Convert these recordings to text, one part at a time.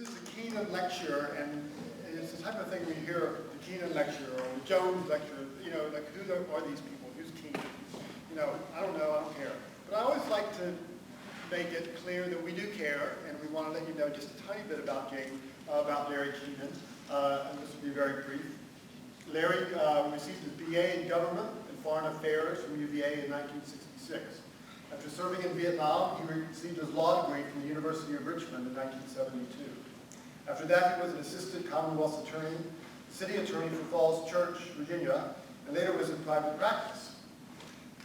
This is the Keenan Lecture, and it's the type of thing we hear, the Keenan Lecture or the Jones Lecture, you know, like who are these people? Who's Keenan? You know, I don't know, I don't care. But I always like to make it clear that we do care, and we want to let you know just a tiny bit about Larry Keenan, and this will be very brief. Larry received his BA in Government and Foreign Affairs from UVA in 1966. After serving in Vietnam, he received his law degree from the University of Richmond in 1972. After that, he was an assistant Commonwealth attorney, city attorney for Falls Church, Virginia, and later was in private practice.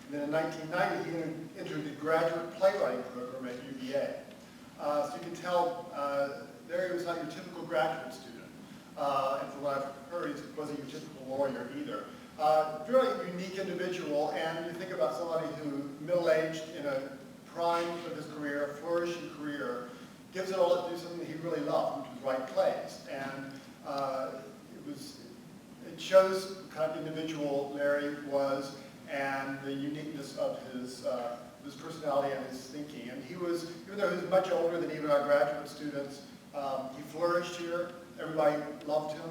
And then in 1990, he entered the graduate playwriting program at UVA. So you can tell Larry was not your typical graduate student. And from what I've heard, he wasn't your typical lawyer either. Really unique individual, and you think about somebody who, middle-aged, in a prime of his career, a flourishing career, gives it all to do something that he really loved, which was write plays. And it shows the kind of individual Larry was and the uniqueness of his personality and his thinking. And he was, even though he was much older than even our graduate students, he flourished here. Everybody loved him.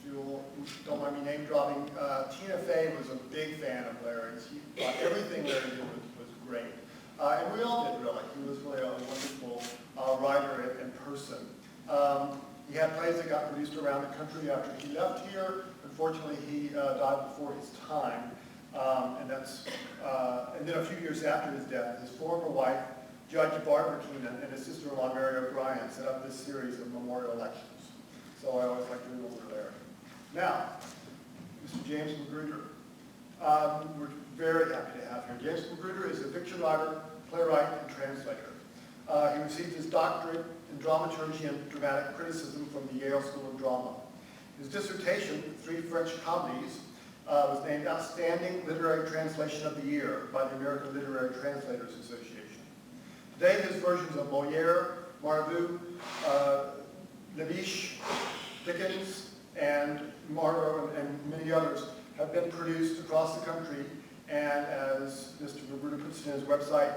If you don't mind me name dropping, Tina Fey was a big fan of Larry's. He thought everything Larry did was great. And we all did, really. He was really a wonderful writer and person. He had plays that got produced around the country after he left here. Unfortunately, he died before his time. And then a few years after his death, his former wife, Judge Barbara Keenan, and his sister-in-law, Mary O'Brien, set up this series of memorial lectures. So I always like to remember Larry. Now, Mr. James Magruder. We're very happy to have here. James Magruder is a fiction writer, playwright, and translator. He received his doctorate in dramaturgy and dramatic criticism from the Yale School of Drama. His dissertation, 3 French comedies, was named Outstanding Literary Translation of the Year by the American Literary Translators Association. Today, his versions of Molière, Marivaux, Leviche, Dickens, and Marlowe, and many others have been produced across the country, and as Mr. Magruder puts it in his website,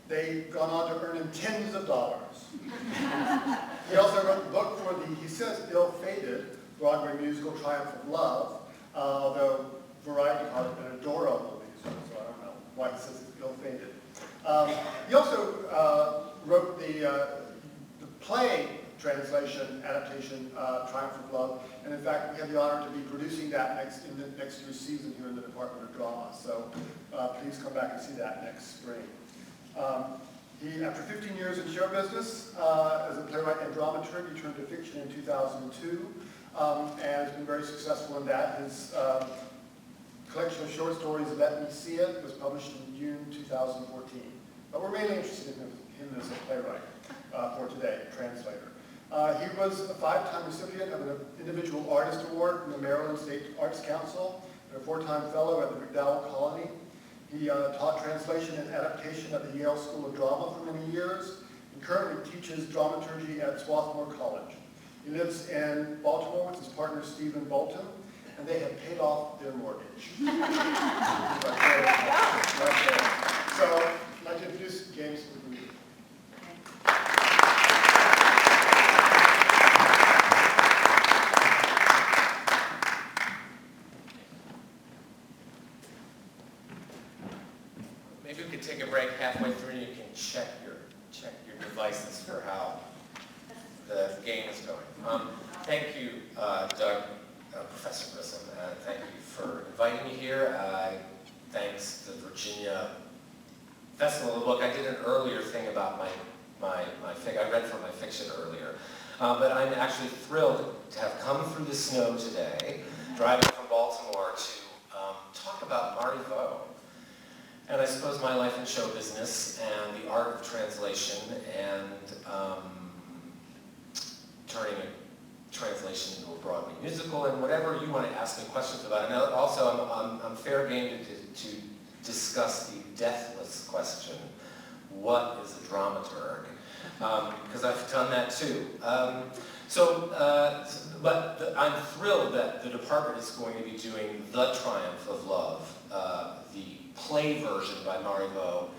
they've gone on to earn him tens of dollars. He also wrote the book for the, he says, ill-fated Broadway musical Triumph of Love, although Variety called it an adorable musical, so I don't know why he says it's ill-fated. He also wrote the play translation, adaptation, Triumph of Love, and in fact we have the honor to be producing that in the next year's season here in the Department of Drama, so please come back and see that next spring. After 15 years in show business as a playwright and dramaturg, he turned to fiction in 2002 and has been very successful in that. His collection of short stories, Let Me See It, was published in June 2014. But we're mainly interested in him as a playwright for today, a translator. He was a 5-time recipient of an Individual Artist Award from the Maryland State Arts Council and a 4-time fellow at the McDowell Colony. He taught translation and adaptation at the Yale School of Drama for many years and currently teaches dramaturgy at Swarthmore College. He lives in Baltimore with his partner Stephen Bolton, and they have paid off their mortgage. Right there. So I'd like to introduce James Magruder. Maybe we could take a break halfway through and you can check your devices for how the game is going. Thank you, Doug, Professor Grissom, and thank you for inviting me here. Thanks to Virginia Festival of the Book. I did an earlier thing about my fiction. I read from my fiction earlier. But I'm actually thrilled to have come through the snow today, driving from Baltimore to talk about Marivaux. And I suppose my life in show business and the art of translation and turning a translation into a Broadway musical and whatever you want to ask me questions about. And also I'm fair game to discuss the deathless question, what is a dramaturg? Because I've done that too. But I'm thrilled that the department is going to be doing The Triumph of Love, the play version by Marivaux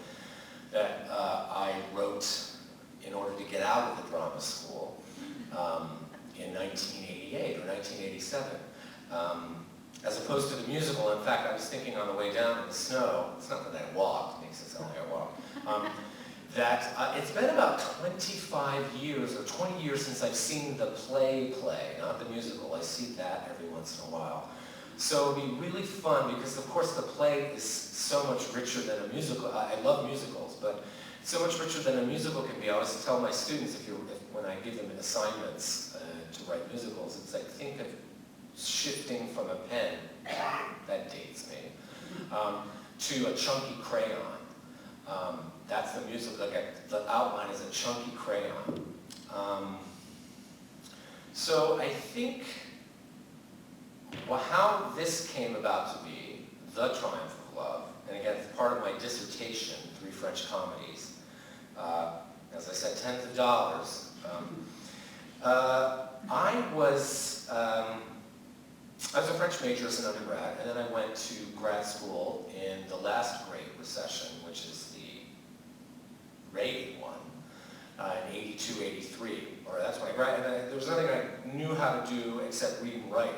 that I wrote in order to get out of the drama school. in 1988 or 1987. As opposed to the musical. In fact, I was thinking on the way down in the snow, it's not that I walked, it makes it sound like I walked, that it's been about 25 years or 20 years since I've seen the play, not the musical. I see that every once in a while. So it'd be really fun because, of course, the play is so much richer than a musical. I love musicals, but so much richer than a musical can be. I always tell my students, when I give them assignments to write musicals, it's like, think of shifting from a pen, that dates me, to a chunky crayon. That's the music, the outline is a chunky crayon. So I think how this came about to be, The Triumph of Love, and again, it's part of my dissertation, 3 French comedies. As I said, tens of dollars. I was a French major as an undergrad, and then I went to grad school in the last Great Recession, which is the Reagan one, in 82, 83. Or that's when I graduated. There was nothing I knew how to do except read and write.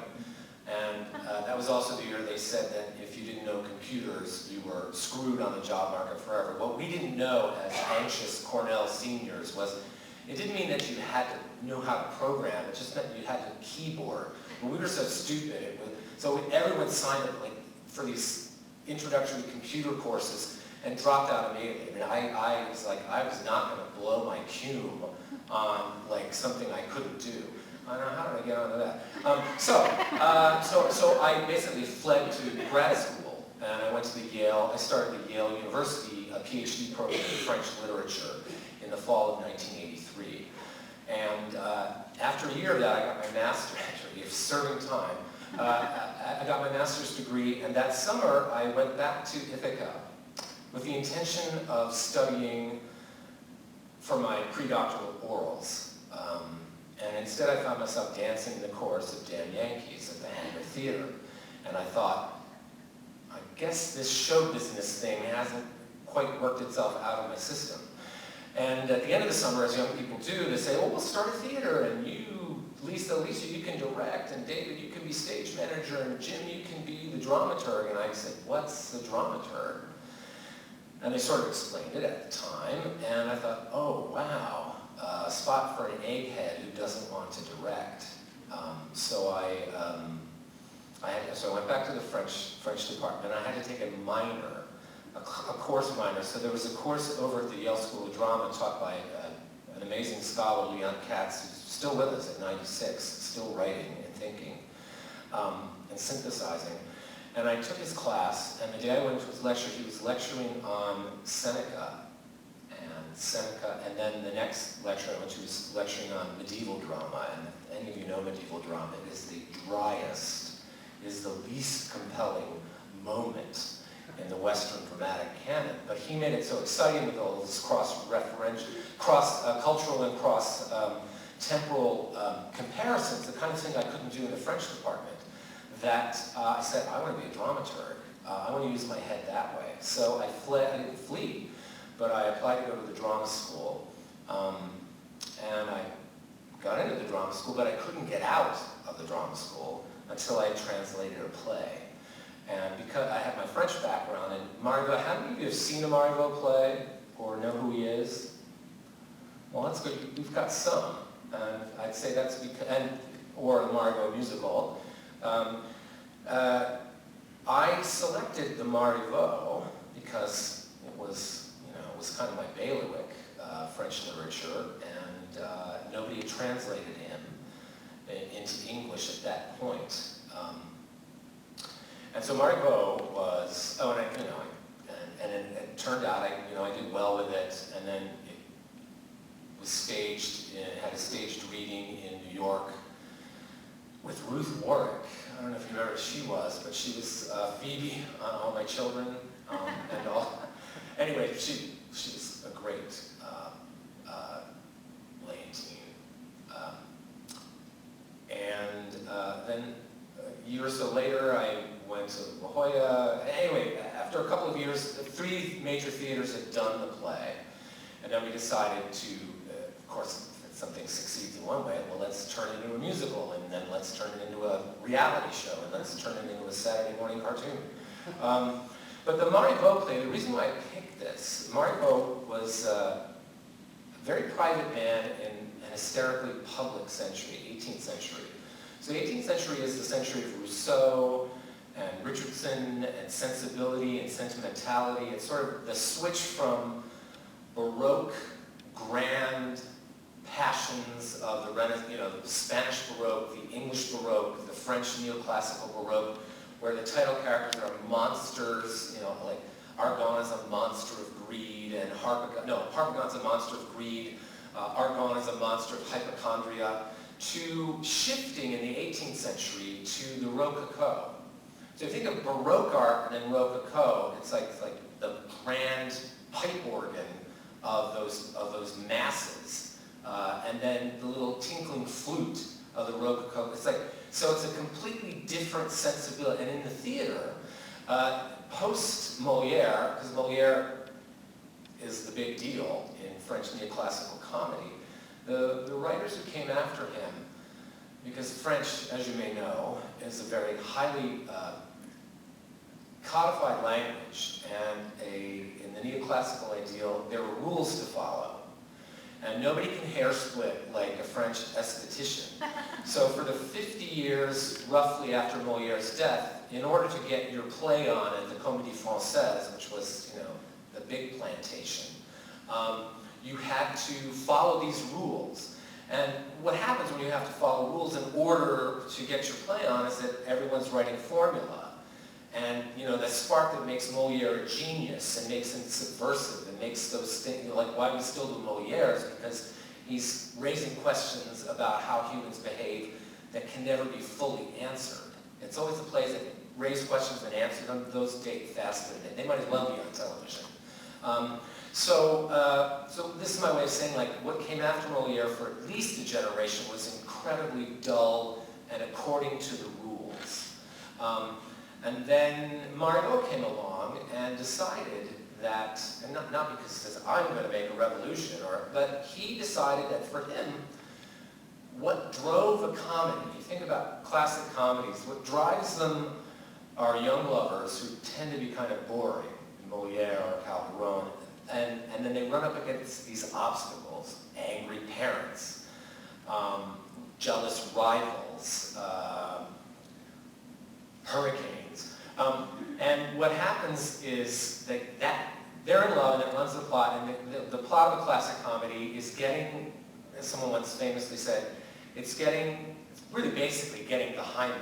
And that was also the year they said that if you didn't know computers, you were screwed on the job market forever. What we didn't know as anxious Cornell seniors was, it didn't mean that you had to know how to program, it just meant you had to keyboard. But we were so stupid, so everyone signed up for these introductory computer courses and dropped out immediately. I mean, I was like, I was not going to blow my cum on something I couldn't do. I don't know, how did I get onto that? So I basically fled to grad school, and I went to the Yale, I started the Yale University PhD program in French literature in the fall of 1983. And after a year of that, I got my master's, actually, of serving time. I got my master's degree, and that summer I went back to Ithaca with the intention of studying for my pre-doctoral orals. And instead I found myself dancing in the chorus of Damn Yankees at the Hangar Theater. And I thought, I guess this show business thing hasn't quite worked itself out of my system. And at the end of the summer, as young people do, they say, well, we'll start a theater, and you, Alicia, you can direct, and David, you can be stage manager, and Jim, you can be the dramaturg. And I said, what's the dramaturg? And they sort of explained it at the time, and I thought, oh, wow. A spot for an egghead who doesn't want to direct. So I went back to the French department. I had to take a minor, a course minor. So there was a course over at the Yale School of Drama taught by an amazing scholar, Leon Katz, who's still with us at 96, still writing and thinking and synthesizing. And I took his class, and the day I went to his lecture, he was lecturing on Seneca, and then the next lecture I went to was lecturing on medieval drama, and if any of you know medieval drama, it is the driest, is the least compelling moment in the Western dramatic canon. But he made it so exciting with all this cross-cultural and cross-temporal comparisons, the kind of thing I couldn't do in the French department, that I said, I want to be a dramaturg. I want to use my head that way. So I didn't flee. But I applied to go to the drama school, and I got into the drama school, but I couldn't get out of the drama school until I translated a play. And because I have my French background, and Marivaux, how many of you have seen a Marivaux play or know who he is? Well, that's good. We've got some, and I'd say that's because, or a Marivaux musical. I selected the Marivaux because it was kind of my bailiwick, French literature, and nobody had translated him into English at that point. And so Marivaux was, and it turned out I did well with it, and then it was staged, it had a staged reading in New York with Ruth Warwick. I don't know if you remember who she was, but she was Phoebe on All My Children, and all. Anyway, she was a great Lanti. Then a year or so later, I went to La Jolla. Anyway, after a couple of years, 3 major theaters had done the play. And then we decided to, of course, it's something succeeds in one way, well, let's turn it into a musical, and then let's turn it into a reality show, and let's turn it into a Saturday morning cartoon. But the Marivaux play, the reason why I picked this, Marivaux was a very private man in an hysterically public century, 18th century. So the 18th century is the century of Rousseau and Richardson and sensibility and sentimentality. It's sort of the switch from Baroque, grand passions of the Renaissance, the Spanish Baroque, the English Baroque, the French neoclassical Baroque, where the title characters are monsters, like Argonne is a monster of greed, and Harpagon's a monster of greed, Argonne is a monster of hypochondria, to shifting in the 18th century to the Rococo. So if you think of Baroque art and then Rococo, it's like the grand pipe organ of those masses, and then the little tinkling flute of the Rococo. So it's a completely different sensibility. And in the theater, post Molière, because Molière is the big deal in French neoclassical comedy, the writers who came after him, because French, as you may know, is a very highly codified language, and in the neoclassical ideal, there were rules to follow. And nobody can hair split like a French aesthetician. So for the 50 years, roughly after Molière's death, in order to get your play on at the Comédie Française, which was, the big plantation, you had to follow these rules. And what happens when you have to follow rules in order to get your play on is that everyone's writing formula. And, the spark that makes Molière a genius and makes him subversive and makes those things, like why we still do Molière is because he's raising questions about how humans behave that can never be fully answered. It's always the plays that raise questions and answer them, those date faster than they might as well be on television. So this is my way of saying, what came after Molière for at least a generation was incredibly dull and according to the rules. And then Marivaux came along and decided that, and not because he says, I'm going to make a revolution, but he decided that for him, what drove a comedy, you think about classic comedies, what drives them are young lovers who tend to be kind of boring, Molière or Calderon, and then they run up against these obstacles, angry parents, jealous rivals, hurricanes. And what happens is that they're in love and it runs the plot, and the plot of a classic comedy is getting, as someone once famously said, it's really basically getting the hymen.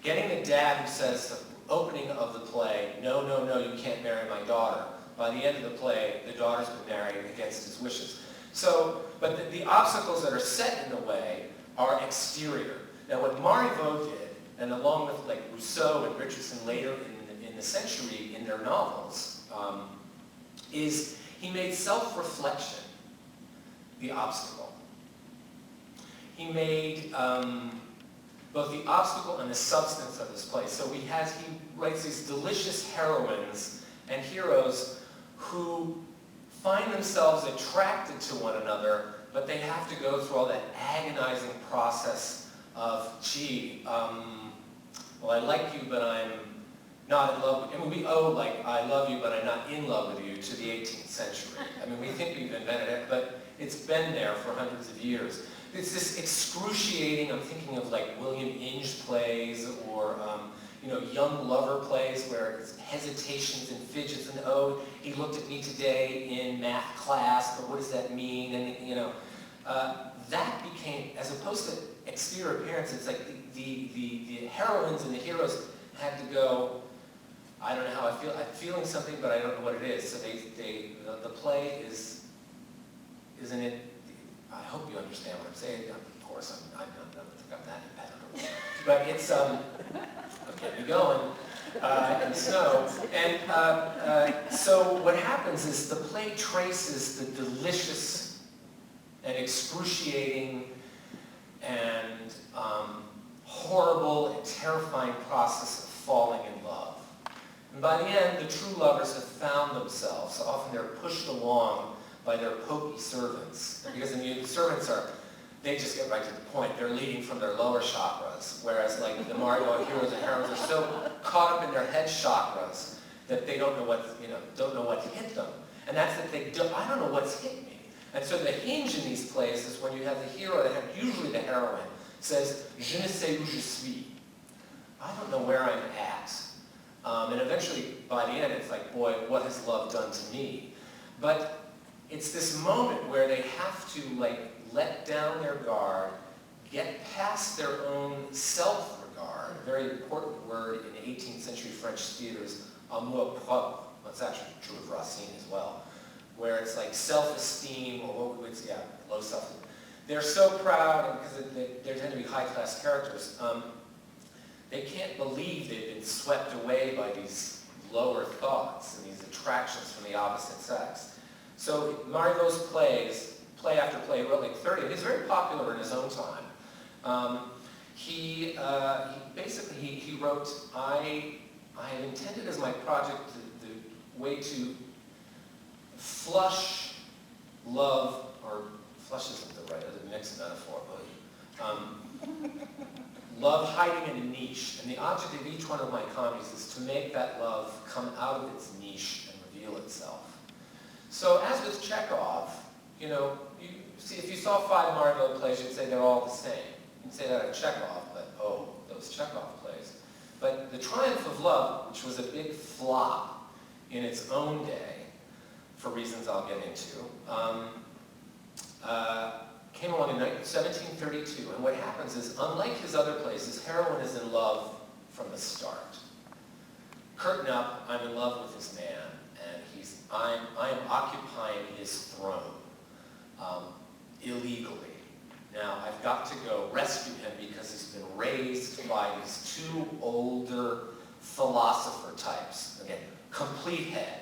Getting the dad who says the opening of the play, no, no, no, you can't marry my daughter. By the end of the play, the daughter's been married against his wishes. So, but the obstacles that are set in the way are exterior. Now what Marivaux did, and along with Rousseau and Richardson later in the century in their novels, is he made self-reflection the obstacle. He made both the obstacle and the substance of this play. So he writes these delicious heroines and heroes who find themselves attracted to one another, but they have to go through all that agonizing process of, well, I like you, but I'm not in love with you. I mean, we owe, I love you, but I'm not in love with you to the 18th century. I mean, we think we've invented it, but it's been there for hundreds of years. It's this excruciating, I'm thinking of William Inge plays or, young lover plays where it's hesitations and fidgets and, oh, he looked at me today in math class, but what does that mean? And, that became, as opposed to exterior appearance, it's the heroines and the heroes had to go, I don't know how I feel, I'm feeling something, but I don't know what it is. So the play isn't it, I hope you understand what I'm saying. Of course, I don't think I'm that impenetrable. But it's, get me going in snow. And so what happens is the play traces the delicious and excruciating and horrible and terrifying process of falling in love. And by the end, the true lovers have found themselves. Often they're pushed along by their pokey servants. Because the servants are they just get right to the point. They're leading from their lower chakras, whereas like the Marivaux heroes and heroines are so caught up in their head chakras that they don't know what hit them. And that's that I don't know what's hit me. And so the hinge in these plays is when you have the hero, usually the heroine, says, je ne sais où je suis. I don't know where I'm at. And eventually, by the end, it's like, boy, what has love done to me? But it's this moment where they have to like let down their guard, get past their own self-regard, a very important word in 18th century French theaters, amour propre. That's actually true of Racine as well, where it's like self-esteem, or what we would say, yeah, low self-esteem. They're so proud, because they tend to be high-class characters, they can't believe they've been swept away by these lower thoughts and these attractions from the opposite sex. So Marivaux's plays, play after play, wrote like 30, and he's very popular in his own time. He wrote, I have intended as my project the way to flush love, or flush isn't the right, it's a mixed metaphor, but love hiding in a niche. And the object of each one of my comedies is to make that love come out of its niche and reveal itself. So as with Chekhov, you know, if you saw 5 Marivaux plays, you'd say they're all the same. You'd say that of Chekhov, but oh, those Chekhov plays. But The Triumph of Love, which was a big flop in its own day, for reasons I'll get into, came along in 1732, and what happens is, unlike his other plays, his heroine is in love from the start. Curtain up, I'm in love with this man, and I'm occupying his throne illegally. Now, I've got to go rescue him because he's been raised by these 2 older philosopher types. Again, complete head.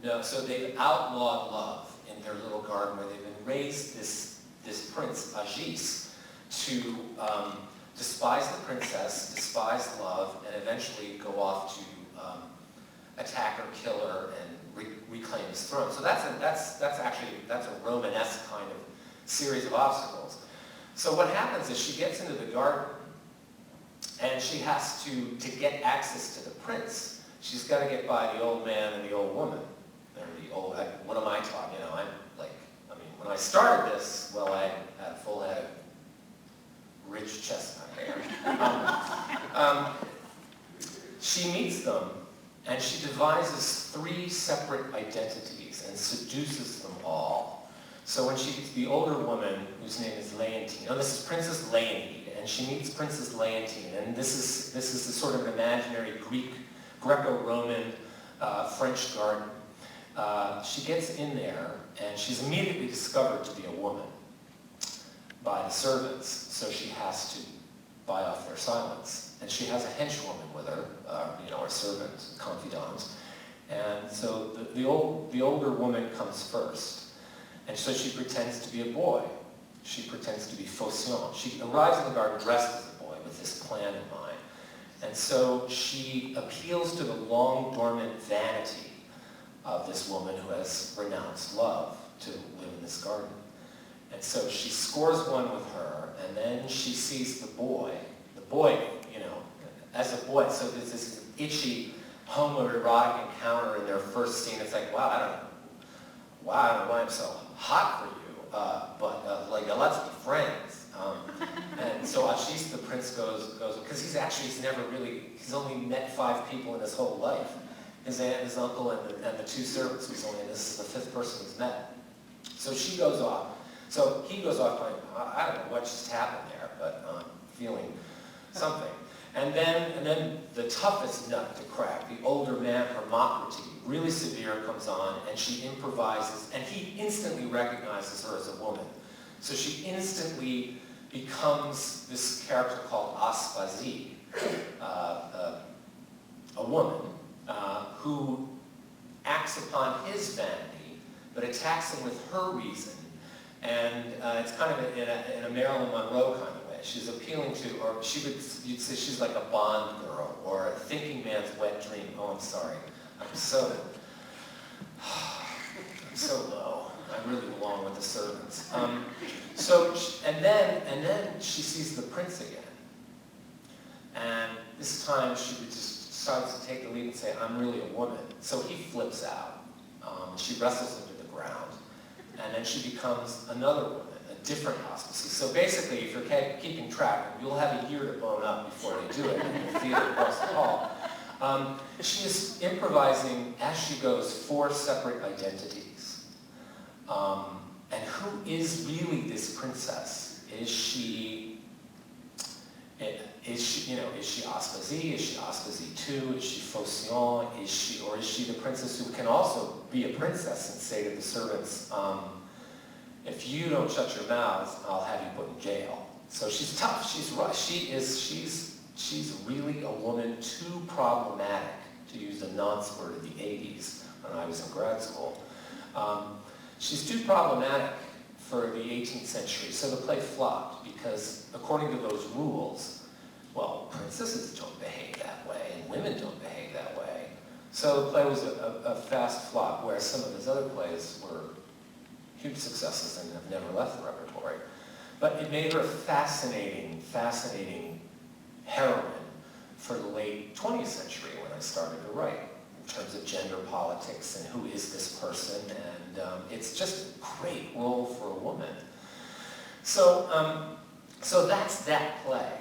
No, so they've outlawed love in their little garden where they've been raised this prince, Agis, to despise the princess, despise love, and eventually go off to attack or kill her and reclaim his throne. So that's a Romanesque kind of series of obstacles. So what happens is she gets into the garden, and she has to get access to the prince, she's got to get by the old man and the old woman. What am I talking? You know, when I started this, well, I had a full head of rich chestnut hair. She meets them, and she devises 3 separate identities and seduces them all. So when she gets the older woman, whose name is Leontine, this is Princess Leonide, and she meets Princess Leontine, and this is a sort of imaginary Greco-Roman French garden. She gets in there, and she's immediately discovered to be a woman by the servants, so she has to buy off their silence. And she has a henchwoman with her, a servant, confidant. And so the older woman comes first. And so she pretends to be a boy. She pretends to be Phocion. She arrives in the garden dressed as a boy with this plan in mind. And so she appeals to the long dormant vanity of this woman who has renounced love to live in this garden. And so she scores one with her, and then she sees the boy, as a boy, so there's this itchy homoerotic encounter in their first scene. It's like, wow, I don't know why I'm so hot for you, but let's be friends. And so Agis, the prince, goes, because he's only met 5 people in his whole life. His aunt, his uncle, and the 2 servants this is the 5th person he's met. So she goes off. So he goes off going, I don't know what just happened there, but feeling something. And then the toughest nut to crack, the older man, Hermocrates, really severe, comes on, and she improvises, and he instantly recognizes her as a woman. So she instantly becomes this character called Aspasie, a woman who acts upon his vanity, but attacks him with her reason. And it's kind of in a Marilyn Monroe kind of way. She's appealing to, or you'd say she's like a Bond girl, or a thinking man's wet dream. Oh, I'm sorry. I'm so low. really belong with the servants. And then she sees the prince again. And this time she just decides to take the lead and say, I'm really a woman. So he flips out. She wrestles him to the ground. And then she becomes another woman, a different hospice. So basically, if you're keeping track, you'll have a year to bone up before they do it in the theater across the hall. She is improvising, as she goes, 4 separate identities. And who is really this princess? Is she Aspasie? Is she Aspasie 2? Is she Phocion? Or is she the princess who can also be a princess and say to the servants, if you don't shut your mouths, I'll have you put in jail. So she's tough. She's rough. She's really a woman too problematic, to use a nonce word of the 80s when I was in grad school. She's too problematic for the 18th century, so the play flopped because according to those rules, well, princesses don't behave that way and women don't behave that way. So the play was a fast flop, whereas some of his other plays were huge successes and have never left the repertory. But it made her a fascinating, fascinating heroine for the late 20th century when I started to write, in terms of gender politics and who is this person, and it's just a great role for a woman. So that's that play.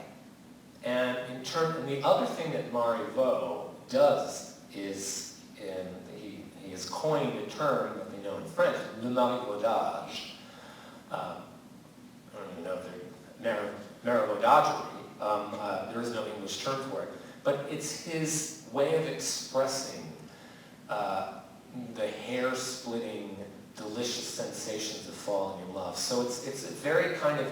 And and the other thing that Marivaux does is, he has coined a term that they know in French, le marivaudage. I don't even know if they're maravaudagery. There is no English term for it. But it's his way of expressing the hair-splitting, delicious sensations of falling in love. So it's a very kind of,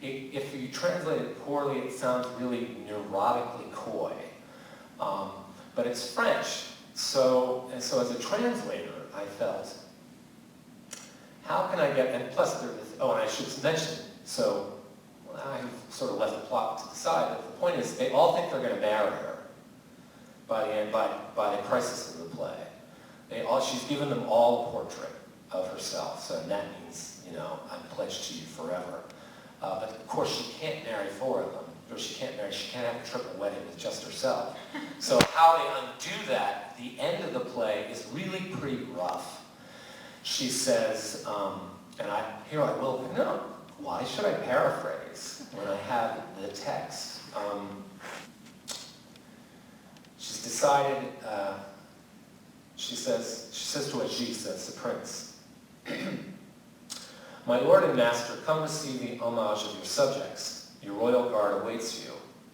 if you translate it poorly, it sounds really neurotically coy. But it's French. So as a translator, I felt, how can I get, and plus, and I should mention, so I sort of left the plot to the side, but the point is, they all think they're going to marry her by the crisis of the play. She's given them all a portrait of herself, so that means, I'm pledged to you forever. But of course, she can't marry 4 of them, or she can't have a triple wedding with just herself. So how they undo that, the end of the play is really pretty rough. She says, why should I paraphrase when I have the text? She's decided, she says to Agis, that's the prince, my lord and master, come receive the homage of your subjects. Your royal guard awaits you.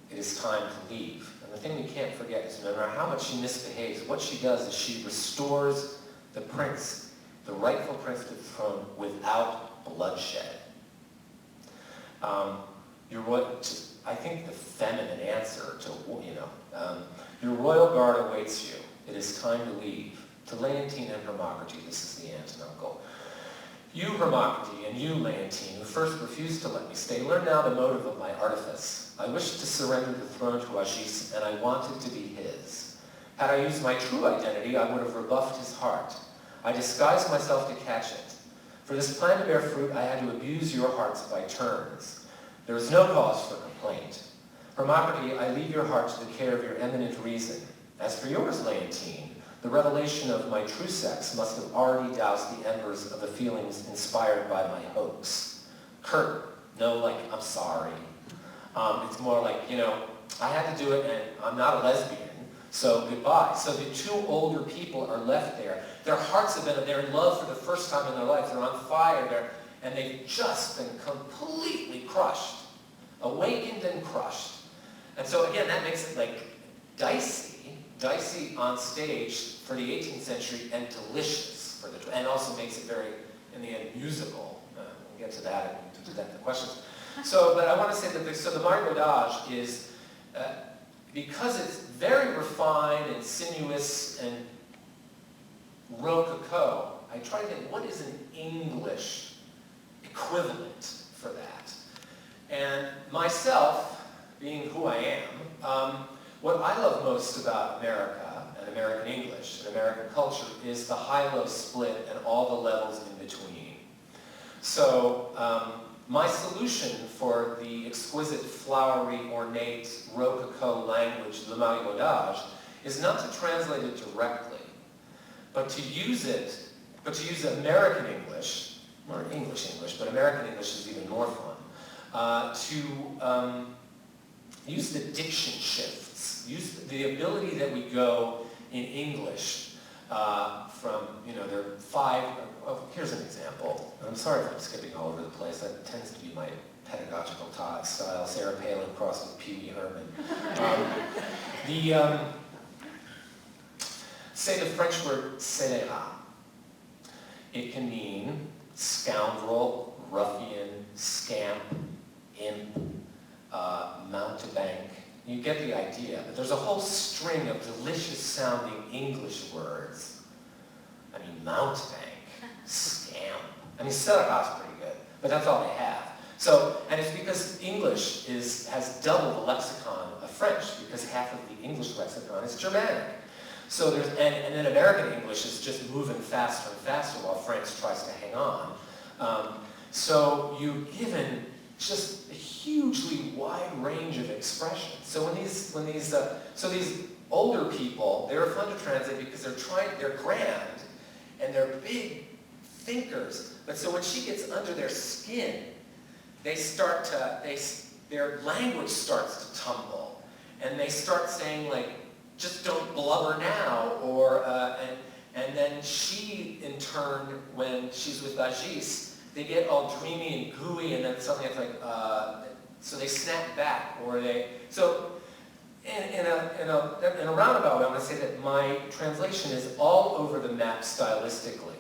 It is time to leave. And the thing you can't forget is no matter how much she misbehaves, what she does is she restores the prince, the rightful prince to the throne without bloodshed. I think the feminine answer to, your royal guard awaits you. It is time to leave. To Leontine and Hermocrates, this is the aunt and uncle. You, Hermocrates, and you, Leontine, who first refused to let me stay, learn now the motive of my artifice. I wished to surrender the throne to Agis, and I wanted to be his. Had I used my true identity, I would have rebuffed his heart. I disguised myself to catch it. For this plan to bear fruit, I had to abuse your hearts by turns. There is no cause for complaint. Hermocrates, I leave your heart to the care of your eminent reason. As for yours, Leontine, the revelation of my true sex must have already doused the embers of the feelings inspired by my hoax. Curt, no, like, I'm sorry. It's more like, I had to do it and I'm not a lesbian, so goodbye. So the 2 older people are left there. Their hearts have been, they're in love for the first time in their life. They're on fire, and they've just been completely crushed, awakened and crushed. And so again, that makes it like dicey on stage for the 18th century and delicious and also makes it very, in the end, musical. We'll get to that in the questions. So, but I want to say that the marivaudage is, because it's very refined and sinuous and rococo, I try to think, what is an English equivalent for that? And myself, being who I am, what I love most about America and American English and American culture is the high-low split and all the levels in between. So my solution for the exquisite, flowery, ornate, rococo language, le marivaudage, is not to translate it directly, but to use American English, or English, but American English is even more fun, to use the diction shifts, use the ability that we go in English from, there are 5, here's an example. I'm sorry if I'm skipping all over the place. That tends to be my pedagogical style. Sarah Palin crossed with Pee Wee Herman. Say the French word scélérat. It can mean scoundrel, ruffian, scamp, imp, mountebank. You get the idea. But there's a whole string of delicious sounding English words. I mean, mountebank, scamp. I mean, scélérat's pretty good, but that's all they have. So, and it's because English has double the lexicon of French, because half of the English lexicon is Germanic. So there's, and then American English is just moving faster and faster while French tries to hang on. So you've given just a hugely wide range of expressions. So these older people, they're fun to translate because they're grand and they're big thinkers. But so when she gets under their skin, their language starts to tumble, and they start saying like, just don't blubber now, or and then she, in turn, when she's with Agis, they get all dreamy and gooey, and then suddenly it's like, so they snap back, or so in a roundabout way, I want to say that my translation is all over the map stylistically,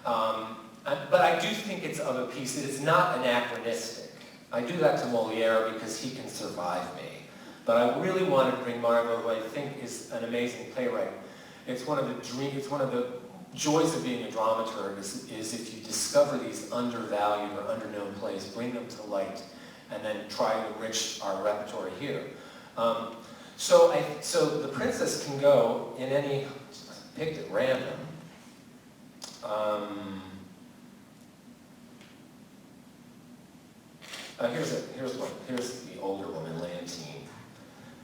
but I do think it's of a piece. It is not anachronistic. I do that to Molière because he can survive me. But I really wanted to bring Marivaux, who I think is an amazing playwright. It's one of the joys of being a dramaturg is if you discover these undervalued or underknown plays, bring them to light, and then try to enrich our repertoire here. So the princess can go in any, picked at random. Here's one. Here's the older woman, Lanti.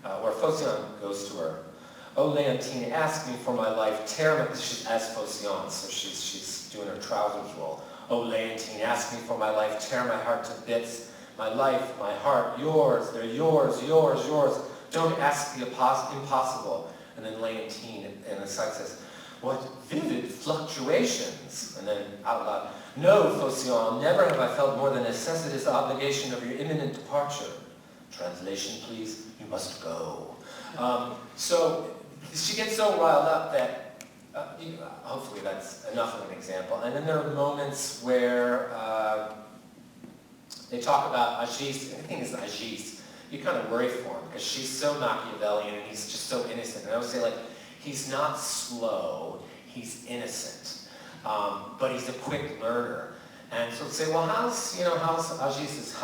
Where Phocion goes to her. Oh, Leontine, ask me for my life, tear my, she's as Phocion, so she's doing her trousers roll. Oh, Leontine, ask me for my life, tear my heart to bits. My life, my heart, yours, they're yours, yours, yours. Don't ask the impossible. And then Leontine in the side says, what vivid fluctuations. And then out loud, no, Phocion, never have I felt more the necessitous obligation of your imminent departure. Translation, please. You must go. So she gets so riled up that, hopefully that's enough of an example. And then there are moments where they talk about Agis. The thing is, Agis, you kind of worry for him because she's so Machiavellian and he's just so innocent. And I would say, like, he's not slow, he's innocent, but he's a quick learner. And so say, well, how's Agis's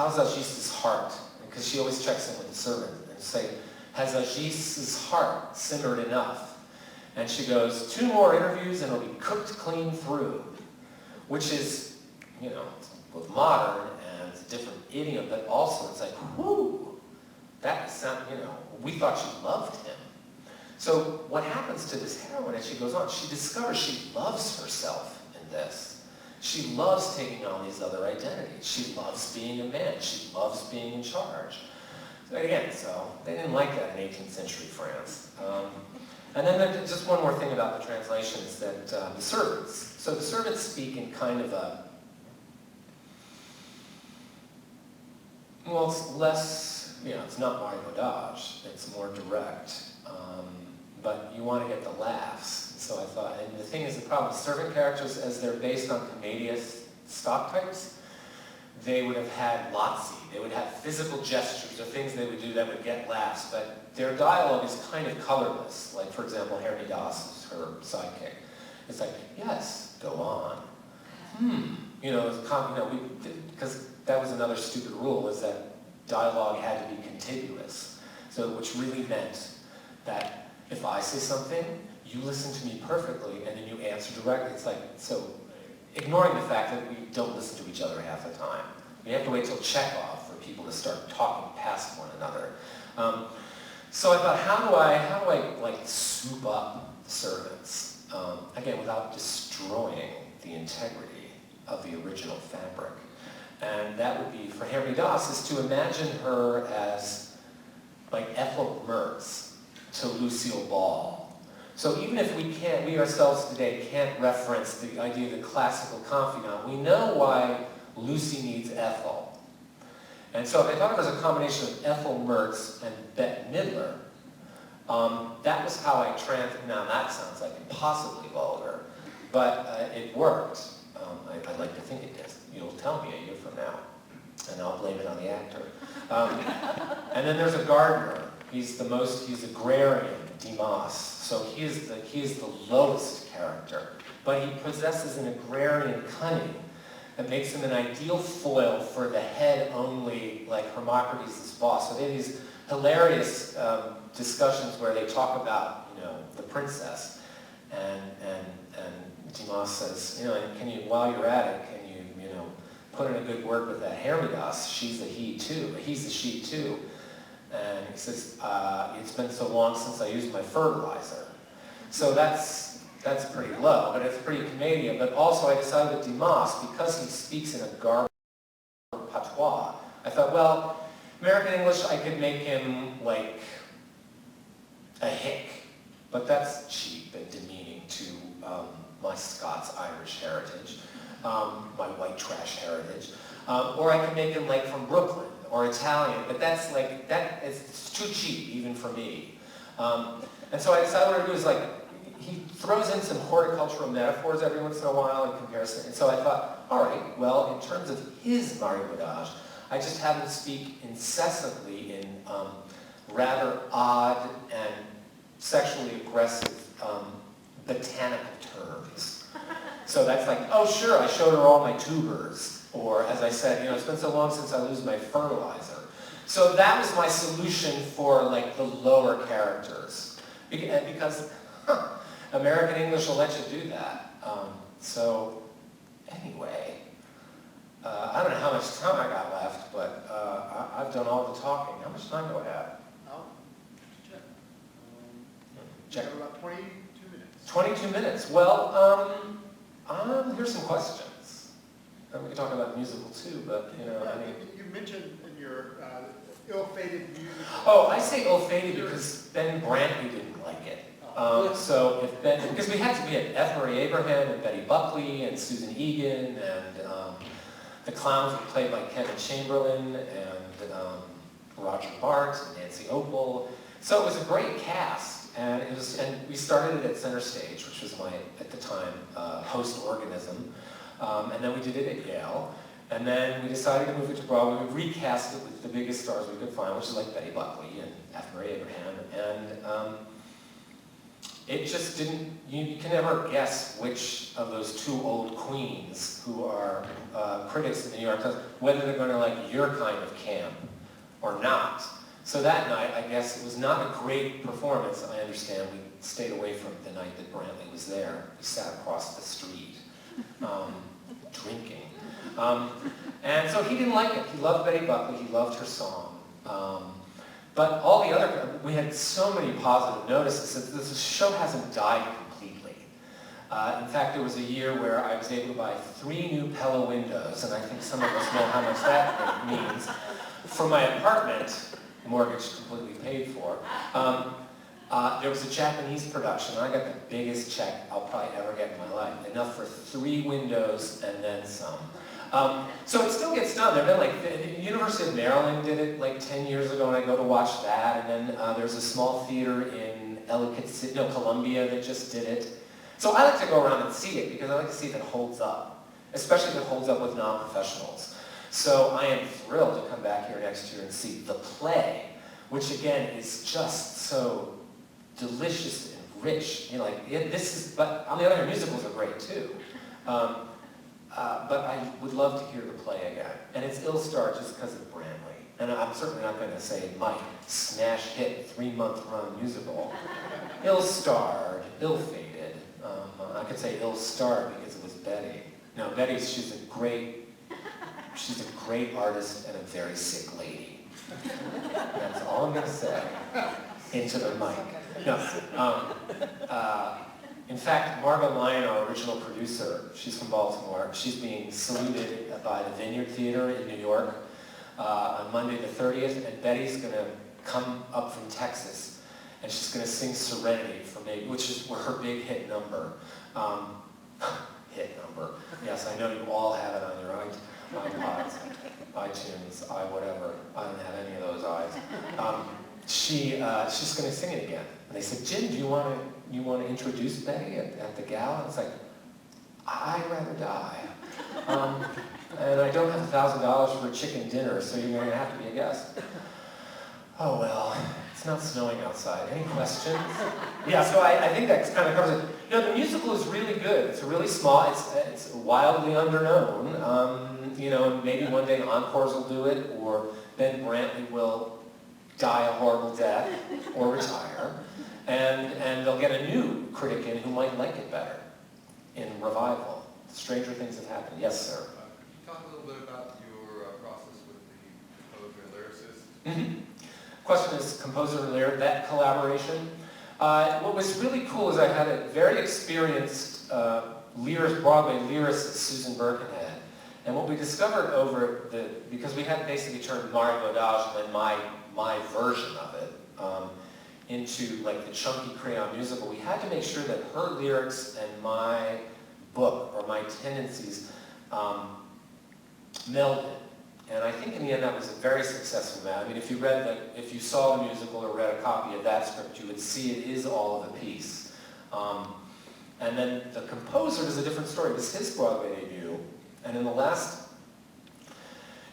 heart? Because she always checks in with the servant and say, has Agis's heart simmered enough? And she goes, 2 more interviews and it'll be cooked clean through. Which is, both modern and it's a different idiom, but also it's like, whoo, that is not, we thought she loved him. So what happens to this heroine as she goes on? She discovers she loves herself in this. She loves taking on these other identities. She loves being a man. She loves being in charge. So again, they didn't like that in 18th century France. And then just one more thing about the translation is that the servants. So the servants speak in kind of a, well, it's less, it's not marivaudage. It's more direct. But you want to get the laughs. So I thought, and the thing is, the problem with servant characters, as they're based on comedious stock types, they would have had lazzi. They would have physical gestures or things they would do that would get laughs, but their dialogue is kind of colorless. Like, for example, Hermidas is her sidekick. It's like, yes, go on. Because that was another stupid rule, is that dialogue had to be contiguous. So, which really meant that if I say something, you listen to me perfectly, and then you answer directly. It's like, so ignoring the fact that we don't listen to each other half the time. We have to wait till Chekhov for people to start talking past one another. So I thought, how do I like swoop up the servants, again, without destroying the integrity of the original fabric? And that would be, for Henry Das, is to imagine her as like Ethel Mertz to Lucille Ball. So even if we ourselves today can't reference the idea of the classical confidant, we know why Lucy needs Ethel. And so I thought it was a combination of Ethel Mertz and Bette Midler. That was how I now that sounds like impossibly vulgar, but it worked. I'd like to think it did. You'll tell me a year from now, and I'll blame it on the actor. And then there's a gardener. He's agrarian, Dimas. So he is the lowest character, but he possesses an agrarian cunning that makes him an ideal foil for the head-only, like Hermocrates' boss. So they have these hilarious discussions where they talk about, the princess, and Dimas says, can you, while you're at it, can you, put in a good word with that Hermidas? She's a he too, he's a she too. And he says, it's been so long since I used my fertilizer. So that's pretty low, but it's pretty Canadian. But also I decided with Dimas, because he speaks in a garbled patois, I thought, well, American English, I could make him like a hick, but that's cheap and demeaning to my Scots-Irish heritage, my white trash heritage. Or I could make him like from Brooklyn or Italian, but that's like, it's too cheap even for me. And so I decided what to do is like, he throws in some horticultural metaphors every once in a while in comparison. And so I thought, all right, well, in terms of his marivaudage, I just have him speak incessantly in rather odd and sexually aggressive botanical terms. So that's like, oh sure, I showed her all my tubers. Or as I said, it's been so long since I lose my fertilizer. So that was my solution for like the lower characters. Because American English will let you do that. So anyway, I don't know how much time I got left, but I've done all the talking. How much time do I have? Check. Check. We have about 22 minutes. 22 minutes. Well, here's some questions. And we can talk about musical too, but You mentioned in your ill-fated musical. Oh, I say ill-fated because Ben Brantley didn't like it. So if because we had F. Murray Abraham and Betty Buckley and Susan Egan and the clowns were played by Kevin Chamberlain and Roger Bart and Nancy Opal. So it was a great cast, and we started it at Center Stage, which was my, at the time, host organism. And then we did it at Yale, and then we decided to move it to Broadway. We recast it with the biggest stars we could find, which is like Betty Buckley and F. Murray Abraham, and it just didn't, you can never guess which of those two old queens who are critics in the New York Times, whether they're going to like your kind of camp or not. So that night, I guess, it was not a great performance, I understand. We stayed away from the night that Brantley was there. We sat across the street. Drinking. And so he didn't like it. He loved Betty Buckley. He loved her song. But all the other, we had so many positive notices that this show hasn't died completely. In fact, there was a year where I was able to buy 3 new Pella windows, and I think some of us know how much that means, for my apartment, mortgage completely paid for. There was a Japanese production. I got the biggest check I'll probably ever get in my life. Enough for 3 windows and then some. So it still gets done. There've been like, the University of Maryland did it like 10 years ago, and I go to watch that. And then there's a small theater in Ellicott City, Columbia that just did it. So I like to go around and see it because I like to see if it holds up, especially if it holds up with non-professionals. So I am thrilled to come back here next year and see The Play, which again is just so delicious and rich. But on the other hand, musicals are great too. But I would love to hear The Play again. And it's ill-starred just because of Brantley. And I'm certainly not going to say my smash hit 3-month run musical. Ill-starred, ill-fated. I could say ill-starred because it was Betty. No, Betty, she's a great artist and a very sick lady. That's all I'm going to say into the mic. No. In fact, Margot Lyon, our original producer, she's from Baltimore. She's being saluted by the Vineyard Theater in New York on Monday the 30th, and Betty's going to come up from Texas, and she's going to sing Serenity for me, which is her big hit number. Hit number. Yes, I know you all have it on your iPods, iTunes, whatever. I don't have any of those eyes. She's going to sing it again. And they said, Jim, do you want to introduce Betty at the gala? And it's like, I'd rather die. And I don't have $1,000 for a chicken dinner, so you're going to have to be a guest. Oh, well, it's not snowing outside. Any questions? Yeah, so I think that kind of covers it. You know, the musical is really good. It's really small. It's wildly underknown. You know, maybe one day Encores will do it, or Ben Brantley will die a horrible death or retire, and they'll get a new critic in who might like it better in revival. Stranger things have happened. Yes, sir. Could you talk a little bit about your process with the composer and lyricist? Mm-hmm. Question is composer and lyric, that collaboration. What was really cool is I had a very experienced Broadway lyricist, Susan Birkenhead. And what we discovered because we had basically turned Marivaux and my version of it into like the chunky crayon musical, we had to make sure that her lyrics and my book or my tendencies melded. And I think in the end that was a very successful match. I mean, if you saw the musical or read a copy of that script, you would see it is all of a piece. And then the composer was a different story. It was his Broadway debut. And in the last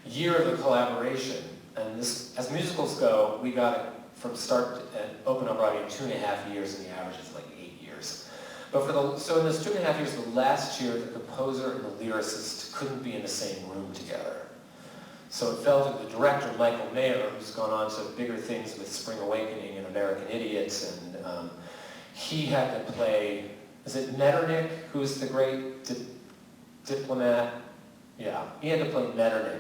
year of the collaboration, and this, as musicals go, we got it from start and open on Broadway in 2.5 years, and the average is like 8 years. But so in those 2.5 years, the last year, the composer and the lyricist couldn't be in the same room together. So it fell to the director, Michael Mayer, who's gone on to bigger things with Spring Awakening and American Idiots, and he had to play, is it Metternich, who's the great diplomat? Yeah, he had to play Metternich.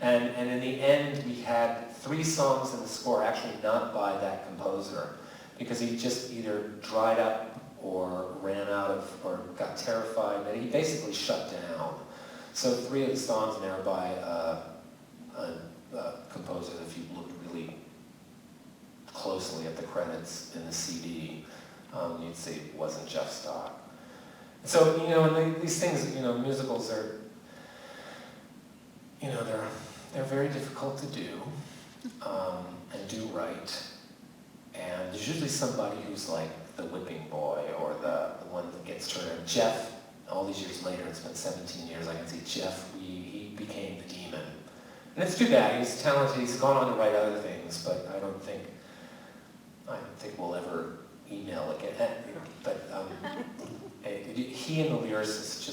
And in the end, we had 3 songs in the score, actually not by that composer, because he just either dried up or ran out of, or got terrified, and he basically shut down. So 3 of the songs in there are by a composer, if you looked really closely at the credits in the CD, you'd see it wasn't Jeff Stock. So, you know, and these things, you know, musicals are, you know, they're very difficult to do, and do right. And there's usually somebody who's like the whipping boy or the one that gets turned on. Jeff, all these years later, it's been 17 years, I can see Jeff, he became the demon. And it's too bad, he's talented, he's gone on to write other things, but I don't think we'll ever email again. But he and the lyricist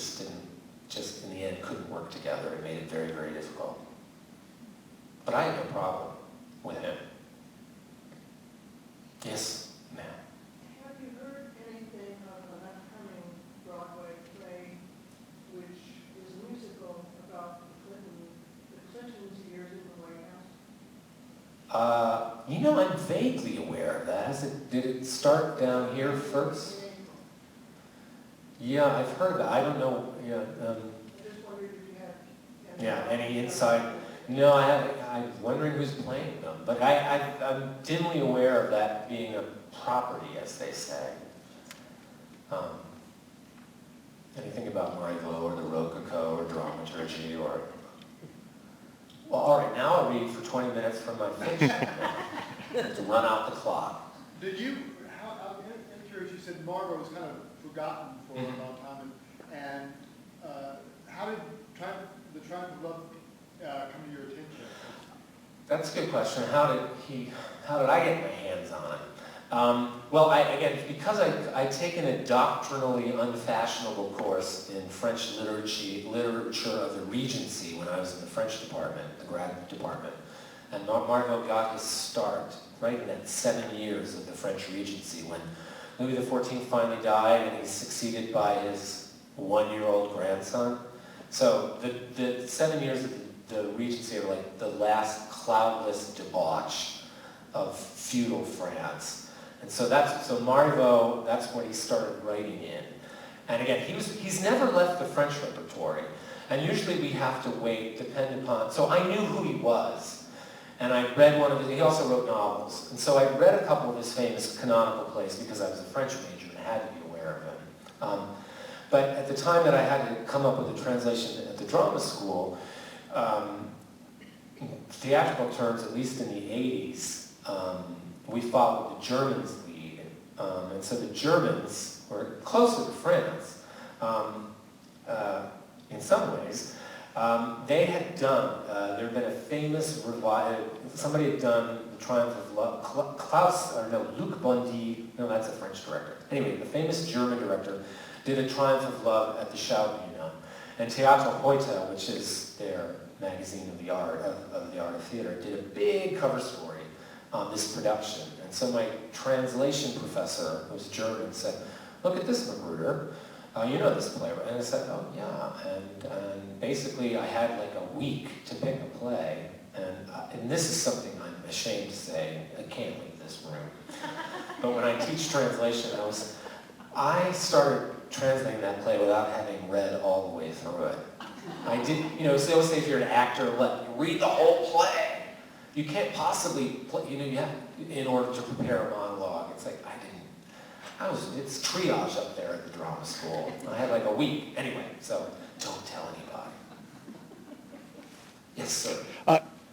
just in the end couldn't work together. It made it very, very difficult. But I had no problem with him. Yes, ma'am. Have you heard anything of an upcoming Broadway play which is a musical about the Clintons' years in the White House? You know, I'm vaguely aware of that. Did it start down here first? Yeah, I've heard that. I don't know. Yeah. I just wondered if you had. Any insight? No, I'm wondering who's playing them. But I'm dimly aware of that being a property, as they say. Anything about Marivaux or the Rococo or dramaturgy or... Well, all right, now I'll read for 20 minutes from my fiction to run out the clock. Did you, I'm curious, you said Margot was kind of forgotten for a long time, and how did the Triumph of Love come to your attention? That's a good question. How did I get my hands on it? Well, because I'd taken a doctrinally unfashionable course in French literature of the Regency when I was in the French department, the grad department. And Marivaux got his start right in that 7 years of the French Regency when Louis XIV finally died and he's succeeded by his 1-year-old grandson. So the 7 years of the Regency are like the last cloudless debauch of feudal France. And so Marivaux, that's what he started writing in. And again, he's never left the French repertory. And usually we have to wait, depend upon, so I knew who he was. And I read one of his, he also wrote novels. And so I read a couple of his famous canonical plays because I was a French major and had to be aware of him. But at the time that I had to come up with a translation at the drama school, in theatrical terms, at least in the 80s, we followed the Germans' lead. And so the Germans were closer to France in some ways. They had done, there had been a famous revival, somebody had done The Triumph of Love, Luc Bondy, no, that's a French director. Anyway, the famous German director did A Triumph of Love at the Schaubühne. And Theater Heute, which is their magazine of the art of theater, did a big cover story on this production. And so my translation professor, who was German, said, "Look at this, Magruder. You know this playwright." And I said, "Oh, yeah." And basically I had like a week to pick a play. And this is something I'm ashamed to say. I can't leave this room. But when I teach translation, I started translating that play without having read all the way through it. I did, so they always say if you're an actor, read the whole play. You can't possibly play, you have, in order to prepare a monologue. It's like, it's triage up there at the drama school. I had like a week. Anyway, so don't tell anybody. Yes, sir.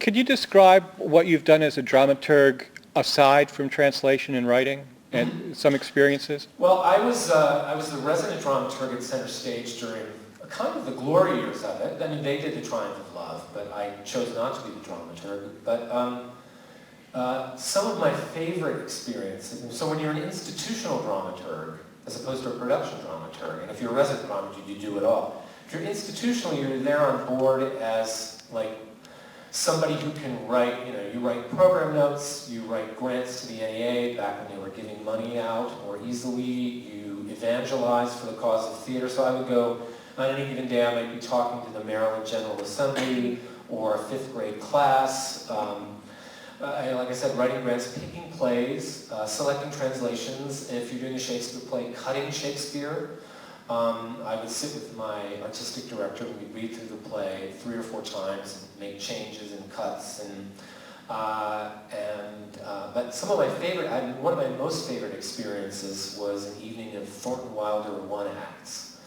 Could you describe what you've done as a dramaturg aside from translation and writing and some experiences? Well, I was the resident dramaturg at Center Stage during kind of the glory years of it. I mean, they did The Triumph of Love, but I chose not to be the dramaturg. But some of my favorite experiences, so when you're an institutional dramaturg, as opposed to a production dramaturg, and if you're a resident dramaturg, you do it all. If you're institutional, you're there on board as like somebody who can write, you write program notes, you write grants to the NEA back when they were giving money out more easily, you evangelize for the cause of theater. So I would go, on any given day, I might be talking to the Maryland General Assembly or a 5th grade class. Like I said, writing grants, picking plays, selecting translations, and if you're doing a Shakespeare play, cutting Shakespeare. I would sit with my artistic director and we'd read through the play 3 or 4 times and make changes and cuts. But some of my favorite, one of my most favorite experiences was an evening of Thornton Wilder one-acts.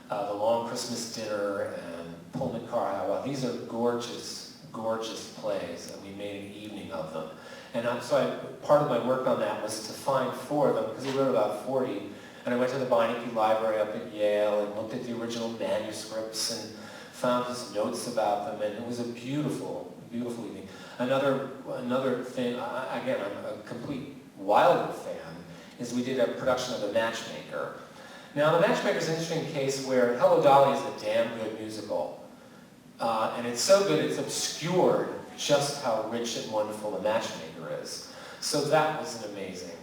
The Long Christmas Dinner and Pullman Car Highway. These are gorgeous, gorgeous plays, and we made an evening of them. And part of my work on that was to find 4 of them, because he wrote about 40. And I went to the Beinecke Library up at Yale and looked at the original manuscripts and found his notes about them, and it was a beautiful, beautiful evening. Another thing, again, I'm a complete Wilder fan, is we did a production of The Matchmaker. Now, The Matchmaker is an interesting case where Hello, Dolly is a damn good musical. And it's so good, it's obscured just how rich and wonderful The Matchmaker is. So that was an amazing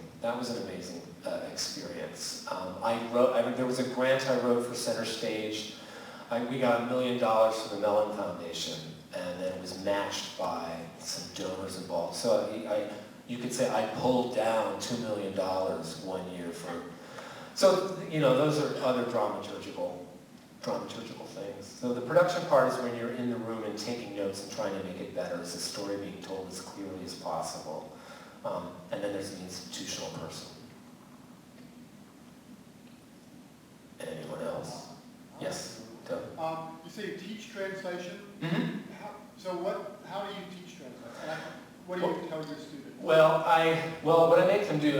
experience. There was a grant I wrote for Center Stage. We got $1 million from the Mellon Foundation, and then it was matched by some donors involved. So you could say I pulled down $2 million one year for. So those are other dramaturgical things. So the production part is when you're in the room and taking notes and trying to make it better. Is the story being told as clearly as possible? And then there's the institutional person. Anyone else? Yes, Doug. You say you teach translation. Mm-hmm. How do you teach translation? What do you tell your students? Well, what I make them do,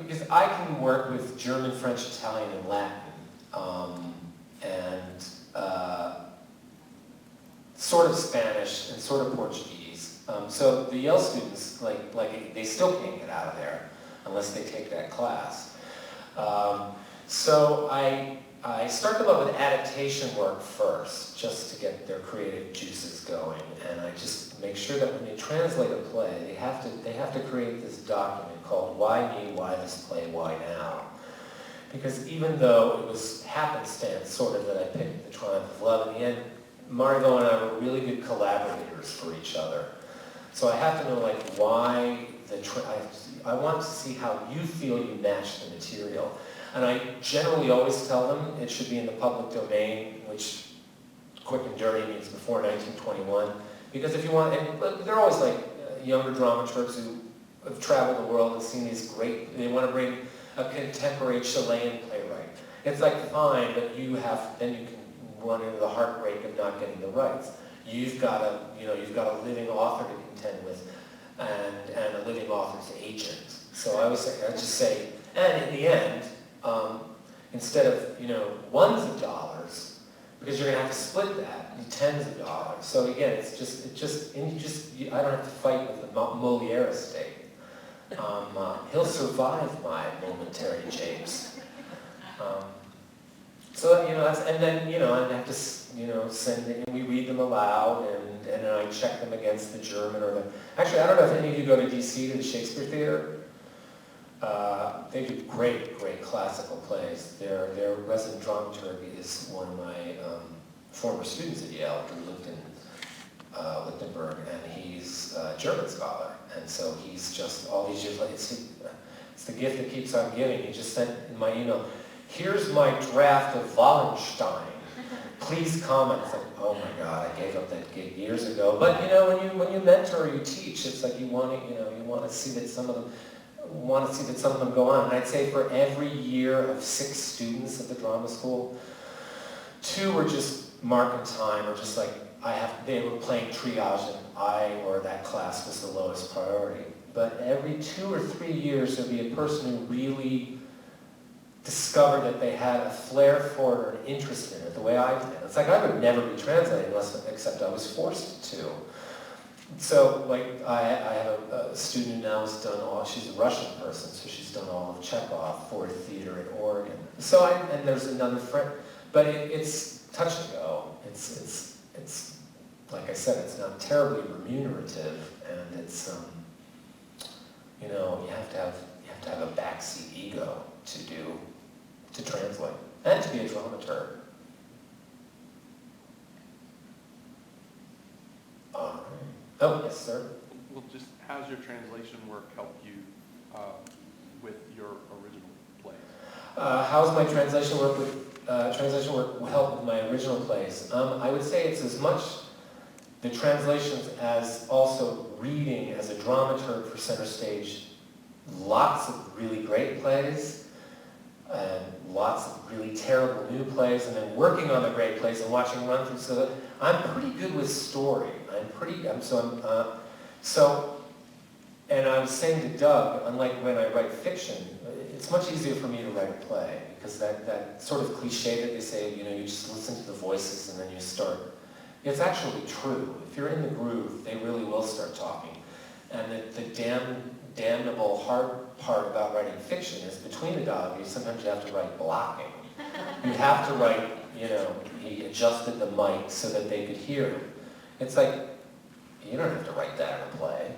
because I can work with German, French, Italian, and Latin, and sort of Spanish and sort of Portuguese. So the Yale students, like they still can't get out of there unless they take that class. So I start them out with adaptation work first, just to get their creative juices going, and I just make sure that when they translate a play, they have to create this document called "Why Me? Why This Play? Why Now?" Because even though it was happenstance, sort of, that I picked The Triumph of Love, in the end, Marivaux and I were really good collaborators for each other. So I have to know like why I want to see how you feel you match the material. And I generally always tell them it should be in the public domain, which quick and dirty means before 1921. Because if you want, and they're always like younger dramaturgs who have traveled the world and seen these great, they want to bring a contemporary Chilean playwright. It's like, fine, but then you can run into the heartbreak of not getting the rights. You've got a living author to contend with, and a living author's agent. So I just say, and in the end, instead of ones of dollars, because you're going to have to split that in tens of dollars. So again, I don't have to fight with the Moliere estate. He'll survive my momentary japes. So that's, and then I have to send it, and we read them aloud, and then I check them against the German or the. Actually, I don't know if any of you go to D.C. to the Shakespeare Theater. They do great classical plays. Their resident dramaturg is one of my former students at Yale, who lived in Lichtenberg, and he's a German scholar. And so he's just all these years, it's the gift that keeps on giving. He just sent in my email, here's my draft of Wallenstein. Please comment. It's like, oh my God, I gave up that gig years ago. But when you mentor or you teach, it's like you want to see that some of them go on. And I'd say for every year of 6 students at the drama school, 2 were just marking time, or just like they were playing triage, and I or that class was the lowest priority. But every 2 or 3 years, there'd be a person who really discovered that they had a flair for it or an interest in it, the way I did. It's like I would never be translating except I was forced to. So, like, I have a student who now has done she's a Russian person, so she's done all of Chekhov for theater in Oregon. So, and there's another friend, but it's touch and go. It's like I said, it's not terribly remunerative, and it's, you have to have a backseat ego to translate, and to be a dramaturg. Oh, yes, sir. Well, just how's your translation work helped you with your original plays? How's my translation work help with my original plays? I would say it's as much the translations as also reading as a dramaturg for Center Stage. Lots of really great plays, and lots of really terrible new plays, and then working on the great plays and watching run through. So that I'm pretty good with story. And I was saying to Doug, unlike when I write fiction, it's much easier for me to write a play, because that sort of cliche that they say, you just listen to the voices and then you start. It's actually true. If you're in the groove, they really will start talking. And the damnable hard part about writing fiction is between the dialogue, sometimes you have to write blocking. You have to write, he adjusted the mic so that they could hear him. It's like, you don't have to write that in a play.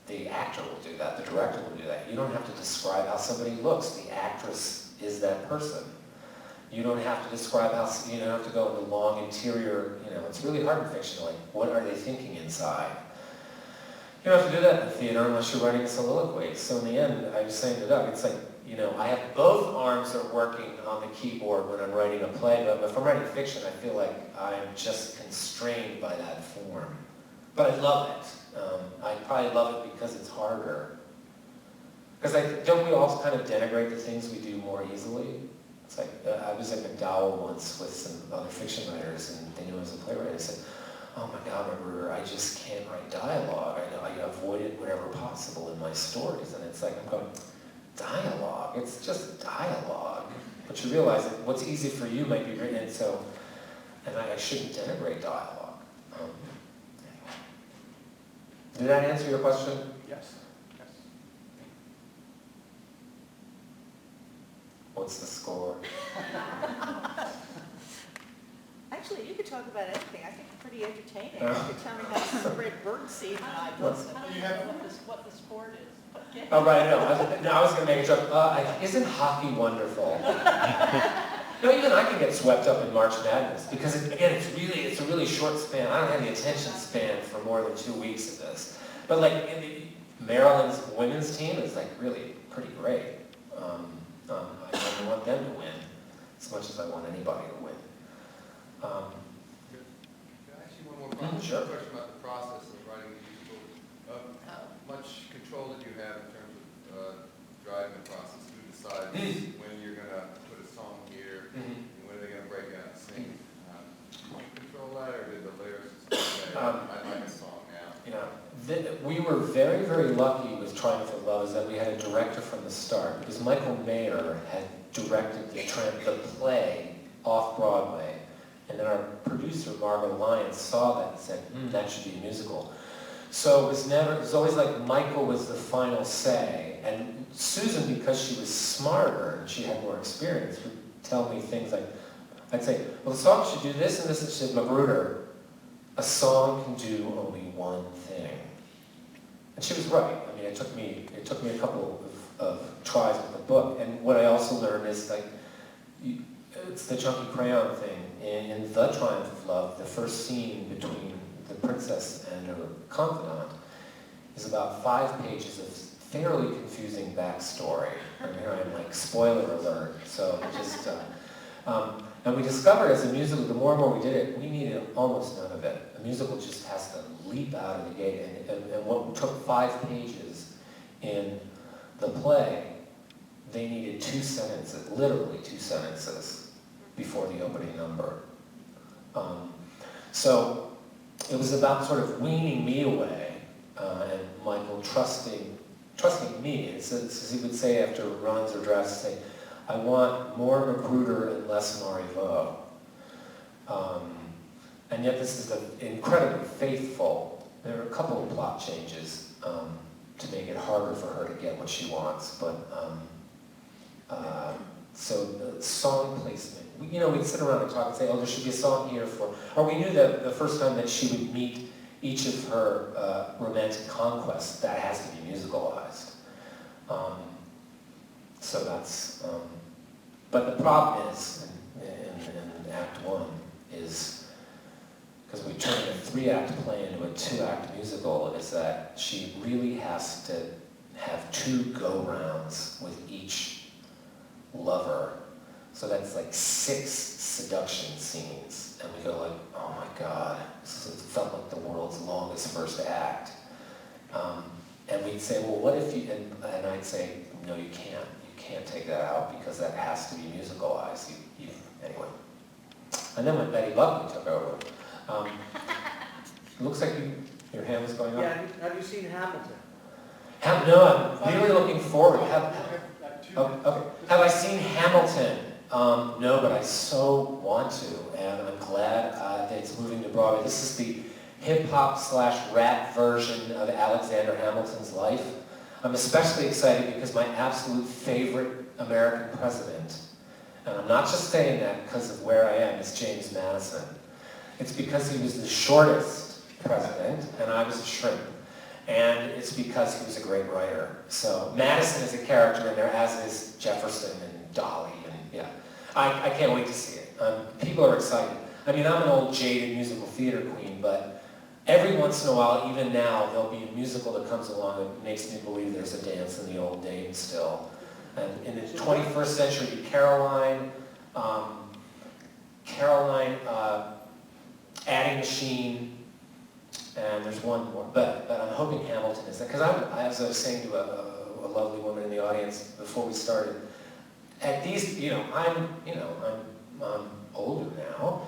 The actor will do that, the director will do that. You don't have to describe how somebody looks. The actress is that person. You don't have to describe how, you don't have to go into long interior, it's really hard in fiction, like, what are they thinking inside? You don't have to do that in the theater unless you're writing a soliloquy. So in the end, I was saying to Doug, it's like, I have both arms are working on the keyboard when I'm writing a play, but if I'm writing fiction, I feel like I'm just constrained by that form. But I love it. I probably love it because it's harder. Because don't we all kind of denigrate the things we do more easily? It's like, I was at McDowell once with some other fiction writers, and they knew I was a playwright. I said, oh my God, Magruder, I just can't write dialogue. I avoid it whenever possible in my stories. And it's like, I'm going, dialogue? It's just dialogue. But you realize that what's easy for you might be written, and I shouldn't denigrate dialogue. Anyway. Did that answer your question? Yes. Yes. What's the score? Actually, you could talk about anything. I think it's pretty entertaining. You could tell me how to spread birdseed and I listen. I don't know what the sport is. Okay. Oh, right, I know. I was going to make a joke. Isn't hockey wonderful? No, even I can get swept up in March Madness because, again, it's a really short span. I don't have the attention span for more than 2 weeks of this. But like Maryland's women's team is like really pretty great. I want them to win as much as I want anybody to win. Can I ask you one more question? Sure. Question about the process of writing the musical. Much control that you have in terms of driving the process? Who decides when you're going to put a song here, and when are they going to break out and sing? Do you control that, or did the lyricist say, I'd like a song now? Yeah, we were very, very lucky with Triumph of Love is that we had a director from the start, because Michael Mayer had directed the play off-Broadway, and then our producer, Margot Lyons, saw that and said, that should be a musical. So it was always like Michael was the final say, and Susan, because she was smarter and she had more experience, would tell me things like, I'd say, well, the song should do this and this, and she said, Magruder, a song can do only one thing. And she was right. I mean, it took me a couple of tries with the book, and what I also learned is like, it's the chunky crayon thing. In The Triumph of Love, the first scene between the princess and her confidant is about 5 pages of fairly confusing backstory. And here I'm like, spoiler alert. So just, and we discovered as a musical, the more and more we did it, we needed almost none of it. A musical just has to leap out of the gate. And what took 5 pages in the play, they needed 2 sentences, literally 2 sentences, before the opening number. So it was about sort of weaning me away, and Michael trusting me. It's as he would say after runs or drafts, say, I want more Magruder and less Marivaux. And yet this is incredibly faithful. There are a couple of plot changes to make it harder for her to get what she wants, but so the song placement. We'd sit around and talk and say, oh, there should be a song here for, or we knew that the first time that she would meet each of her romantic conquests, that has to be musicalized. So that's, but the problem is, in Act 1, is, because we turned a 3-act play into a 2-act musical, is that she really has to have 2 go-rounds with each lover. So that's like 6 seduction scenes. And we go like, oh my God, it felt like the world's longest first act. And we'd say, well, what if you, and I'd say, no, you can't. You can't take that out because that has to be musicalized. Anyway. And then when Betty Buckley took over, it looks like your hand was going up. Yeah, have you seen Hamilton? No, I'm really looking forward. Okay. Have I seen Hamilton? No, but I so want to, and I'm glad that it's moving to Broadway. This is the hip-hop/rap version of Alexander Hamilton's life. I'm especially excited because my absolute favorite American president, and I'm not just saying that because of where I am, is James Madison. It's because he was the shortest president, and I was a shrimp. And it's because he was a great writer. So Madison is a character in there, as is Jefferson and Dolly, and yeah. I can't wait to see it. People are excited. I mean, I'm an old jaded musical theater queen, but every once in a while, even now, there'll be a musical that comes along that makes me believe there's a dance in the old days still. And in the 21st century, Caroline, Adding Machine, and there's one more, but I'm hoping Hamilton is that, because as I was saying to a lovely woman in the audience before we started, at these, I'm older now,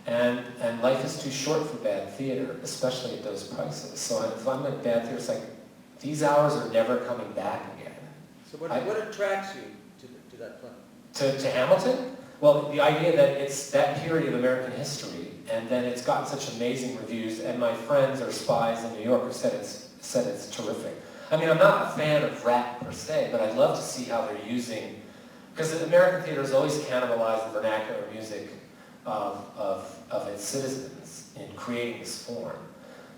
and life is too short for bad theater, especially at those prices. So if I'm at bad theater, it's like, these hours are never coming back again. So what attracts you to that play? To Hamilton? Well, the idea that it's that period of American history, and then it's gotten such amazing reviews, and my friends or spies in New York have said it's terrific. I mean, I'm not a fan of rap per se, but I'd love to see how they're using, because American theater has always cannibalized the vernacular music of its citizens in creating this form.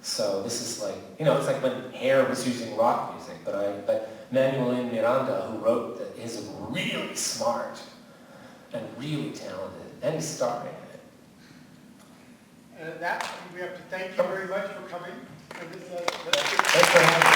So this is like, it's like when Hair was using rock music, but Manuel Miranda, who wrote is really smart. and really talented, and he's starring in it. And at that, we have to thank you very much for coming. And this, Thanks for having me.